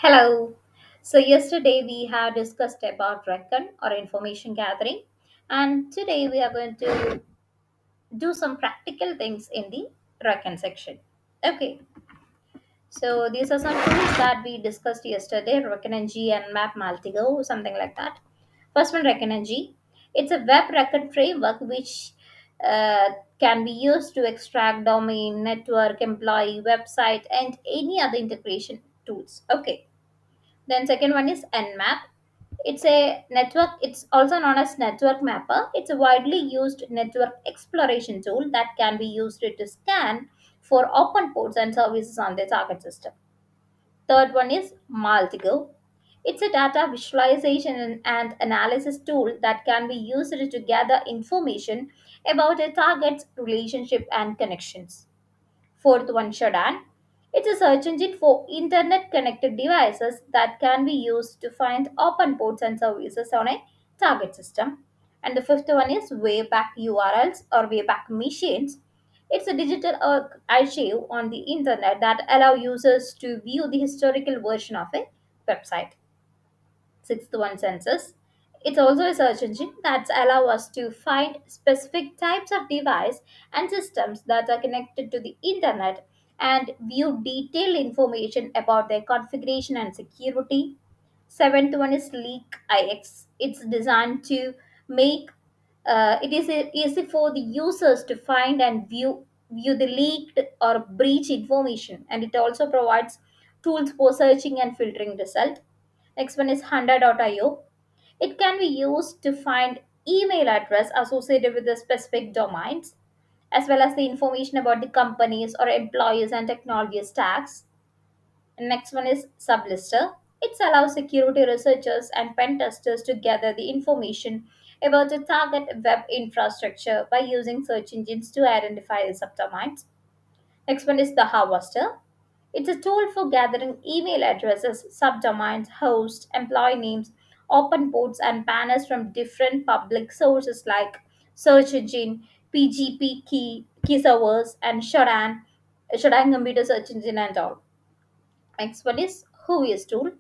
Hello. So yesterday we have discussed about Recon or information gathering, and today we are going to do some practical things in the Recon section. Okay. So these are some tools that we discussed yesterday: Recon NG and Map Maltigo, something like that. First one, Recon NG. It's a web record framework which uh, can be used to extract domain, network, employee, website, and any other integration tools. Okay. Then second one is Nmap. It's a network, it's also known as network mapper. It's a widely used network exploration tool that can be used to scan for open ports and services on the target system. Third one is Maltigo. It's a data visualization and analysis tool that can be used to gather information about a target's relationship and connections. Fourth one, Shodan. It's a search engine for internet connected devices that can be used to find open ports and services on a target system. And the fifth one is Wayback URLs or Wayback Machines. It's a digital archive on the internet that allow users to view the historical version of a website. Sixth one, census. It's also a search engine that allow us to find specific types of device and systems that are connected to the internet and view detailed information about their configuration and security. Seventh one is Leak IX. It's designed to make it is easy for the users to find and view the leaked or breach information, and it also provides tools for searching and filtering result. Next one is Handa.io. It can be used to find email address associated with the specific domains, as well as the information about the companies or employees and technology stacks. And next one is Sublister. It allows security researchers and pen testers to gather the information about the target web infrastructure by using search engines to identify the subdomains. Next one is the Harvester. It's a tool for gathering email addresses, subdomains, hosts, employee names, open ports, and banners from different public sources like search engine, PGP key servers, and Shodan computer search engine, and all. Next one is Whois tool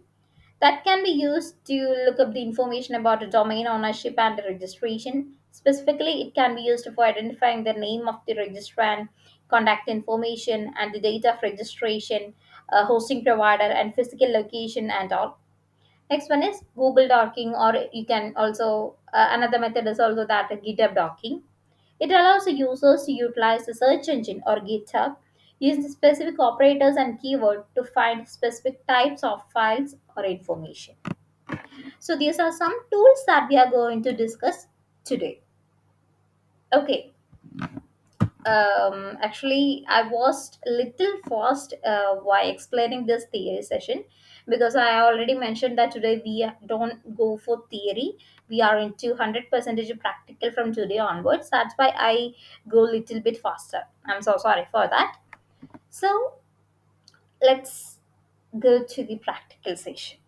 that can be used to look up the information about a domain ownership and registration. Specifically, it can be used for identifying the name of the registrant, contact information, and the date of registration, hosting provider, and physical location, and all. Next one is Google docking, or you can also, another method is also that GitHub docking. It allows the users to utilize the search engine or GitHub using specific operators and keyword to find specific types of files or information. So these are some tools that we are going to discuss today. Okay. Actually, I was a little fast while explaining this theory session because I already mentioned that today we don't go for theory. We are into 100% practical from today onwards. That's why I go a little bit faster. I'm so sorry for that. So let's go to the practical session.